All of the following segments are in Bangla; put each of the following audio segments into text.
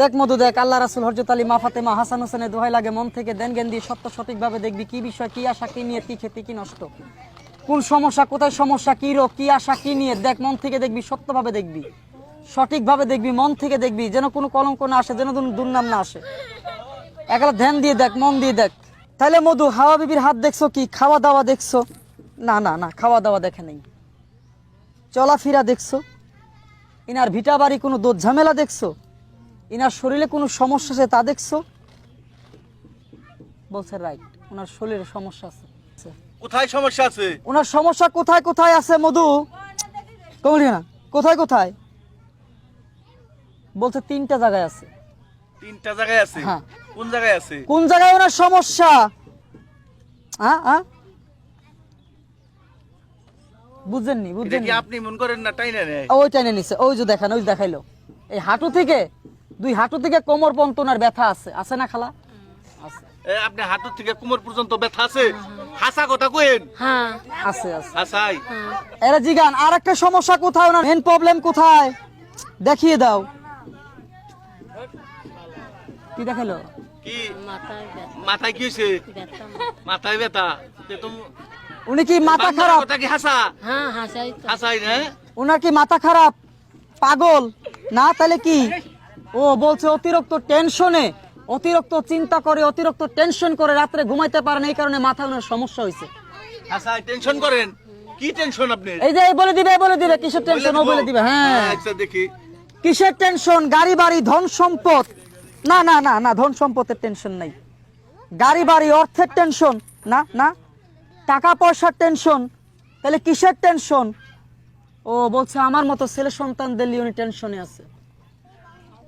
দেখ মধু দেখ, আল্লাহ রাসূল হযরত আলী মা ফাতেমা হাসান হোসেনের দোহাই লাগে, মন থেকে দেন জ্ঞান দিয়ে সত্য সঠিকভাবে দেখবি, কি বিষয় কি আশা কি নিয়ে, কি ক্ষতি কি নষ্ট, কোন সমস্যা কোথায় সমস্যা, কি রোগ কি আশা কি নিয়ে, দেখ মন থেকে দেখবি, সত্যভাবে দেখবি, সঠিকভাবে দেখবি, মন থেকে দেখবি, যেন কোনো কলঙ্ক না আসে, যেন দুর্নাম না আসে। একলা ধ্যান দিয়ে দেখ, মন দিয়ে দেখ। তাহলে মধু, হাওয়া বিবির হাত দেখছো কি, খাওয়া দাওয়া দেখছো? না না না, খাওয়া দাওয়া দেখে নেই। চলাফেরা দেখছো? ইনার ভিটা বাড়ি কোনো দোষ ঝামেলা দেখছো? ইনার শরীরে কোনো সমস্যা আছে তা দেখছো? বলছে রাইট, ওনার শরীরে সমস্যা আছে। কোথায় সমস্যা আছে? ওনার সমস্যা কোথায় কোথায় আছে মধু? কমলি না, কোথায় কোথায়? বলছে 3টা জায়গায় আছে। 3টা জায়গায় আছে? হ্যাঁ। কোন জায়গায় আছে? কোন জায়গায় ওনার সমস্যা? হ্যাঁ হ্যাঁ, বুঝেননি? এটা বুঝেননি? কি আপনি মন করেন না টাইনা নেয়? ওই টাইনে নিছে, ওই যে দেখান, ওই দেখাইলো। এই হাঁটু থেকে, 2 হাঁটু থেকে কোমর পর্যন্ত ওনার ব্যথা আছে, আছে না খালা? আছে। আপনি হাঁটু থেকে কোমর পর্যন্ত ব্যথা আছে? হাসা কথা কইেন। হ্যাঁ আছে আছে। হাসাই। এরা জিগান আর একটা সমস্যা কোথায়, ওনার মেন প্রবলেম কোথায় দেখিয়ে দাও। কি দেখালো? কি মাথায় ব্যথা মাথায় কি হইছে? ব্যথা মাথায় ব্যথা। তে তো উনি কি মাথা বান্দার খারাপ? কথা কি হাসা? হ্যাঁ হাসাই তো হাসাই না? ওনার কি মাথা খারাপ, পাগল না? তাহলে কি? ও বলছে অতিরিক্ত টেনশনে, অতিরিক্ত চিন্তা করে, অতিরিক্ত টেনশন করে রাত্রে ঘুমাইতে পারে না, এই কারণে মাথায় ওনার সমস্যা হয়েছে। হাসাই টেনশন করেন? কি টেনশন আপনি? এই যে এই বলে দিবে, বলে দিবে কিসের টেনশন, ও বলে দিবে। হ্যাঁ, আচ্ছা দেখি। কিসের টেনশন? গাড়ি বাড়ি ধন সম্পদ? না না না না, ধন সম্পদের টেনশন নাই। গাড়ি বাড়ি অর্থের টেনশন? না না। টাকা পয়সার টেনশন? তাহলে কিসের টেনশন? ও বলছে আমার মতো ছেলে সন্তানদের নিয়ে উনি টেনশনে আছে।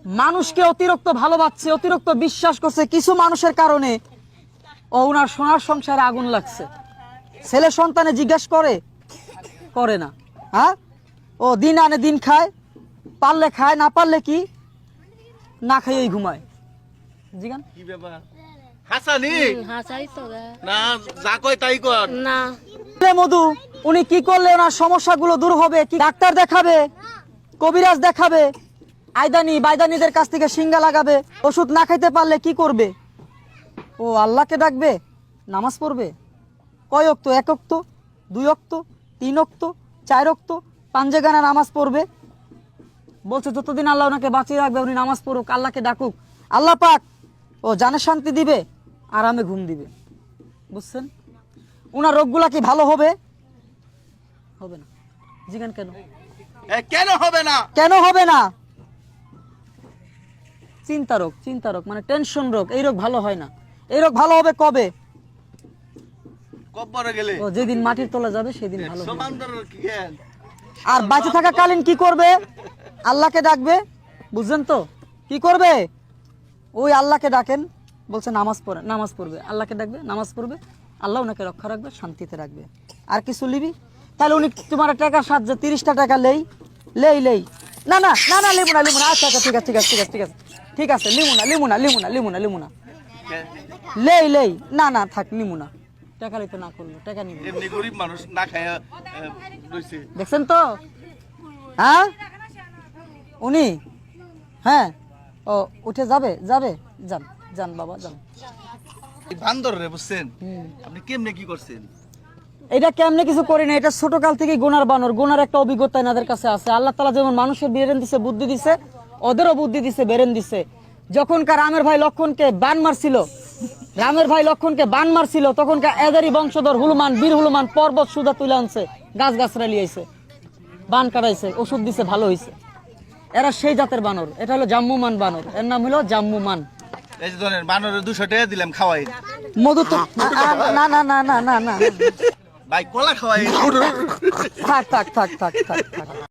মানুষকে অতিরিক্ত ভালোবাসছে, অতিরিক্ত বিশ্বাস করছে, কিছু মানুষের কারণে ও উনার সোনার সংসারে আগুন লাগছে। ছেলে সন্তানে জিজ্ঞেস করে? করে না। হ্যাঁ, ও দিন আনে দিন খায়, পারলে খায়, না পারলে কি না খাইয়েই ঘুমায়। জিগান কি ব্যাপার? হাসানি হাসাই তো না, যা কয় তাই কর। না মধু, উনি কি করলে ওনার সমস্যাগুলো দূর হবে? কি ডাক্তার দেখাবে, কবিরাজ দেখাবে, আইদানি বাইদানিদের কাছ থেকে সিঙ্গা লাগাবে? ওষুধ না খাইতে পারলে কি করবে? ও আল্লাহকে ডাকবে, নামাজ পড়বে। কয় ওয়াক্ত? 1 ওয়াক্ত, 2 ওয়াক্ত, 3 ওয়াক্ত, 4 ওয়াক্ত, 5 গানা নামাজ পড়বে। বলছে যতদিন আল্লাহ ওনাকে বাঁচিয়ে রাখবে উনি নামাজ পড়ুক, আল্লাহকে ডাকুক, আল্লাহ পাক ও জানে শান্তি দিবে, আরামে ঘুম দিবে। বুঝছেন? ওনার রোগগুলা কি ভালো হবে? হবে না। জিজ্ঞান কেন? কেন হবে না? কেন হবে না? চিন্তা রোগ, চিন্তা রোগ মানে টেনশন রোগ, এই রোগ ভালো হয় না। এই রোগ ভালো হবে কবে? কবরে গেলে। ও যেদিন মাটির তলা যাবে সেদিন ভালো হবে। সমান্তরাল কি জ্ঞান? আর বাঁচে থাকাকালীন কি করবে? আল্লাহকে ডাকবে। বুঝছেন তো? কি করবে? ওই আল্লাহকে ডাকেন, বলছে নামাজ পড়ে, নামাজ পড়বে, আল্লাহকে ডাকবে, নামাজ পড়বে, আল্লাহ ওনাকে রক্ষা রাখবে, শান্তিতে রাখবে। আর কিছু লিবি? তাহলে উনি তোমার টাকা সাহায্য 30টা টাকা লেই লেই লেই না না না না, লিমু না লিমু না। আচ্ছা আচ্ছা, ঠিক আছে ঠিক আছে ঠিক আছে ঠিক আছে ঠিক আছে, লিমু না লিমু না লিমু না লিমু না লিমু না, লেই লেই না না, থাক লিমু না। টাকা লইতে না করলো, টাকা নিব। এমনি গরিব মানুষ না খায়া রইছে। দেখছেন তো? হ্যাঁ উনি, হ্যাঁ ও উঠে যাবে যাবে, যান যান বাবা যান। এই বান্দর রে, বুঝছেন? আপনি কেমনে কি করছেন? এটা কেমনে কিছু করি না, এটা ছোট কাল থেকে গোনার বানর, গোনার একটা অভিজ্ঞতা এনাদের কাছে আছে। আল্লাহ তাআলা যেমন মানুষের বেরেন দিছে, বুদ্ধি দিছে, ওদেরও বুদ্ধি দিছে, বেরেন দিছে। যখনকার রামের ভাই লক্ষণকে বান মারছিল, রামের ভাই লক্ষণকে বান মারছিল, তখনকার এদেরই বংশধর হনুমান, বীর হনুমান পর্বত সুদা তুলে আনছে, গাছ গাছরা লিয়েছে, বান কাটাইছে, ওষুধ দিছে, ভালো হয়েছে। এরা সেই জাতের বানর। এটা হলো জাম্মুমান বানর, এর নাম হলো জাম্মুমান। এই যে ধরেন বানরের 200 টাকা দিলাম, খাওয়াই। মধু তো না না না না না না, ভাই কলা খাওয়াই। থাক থাক থাক থাক থাক থাক।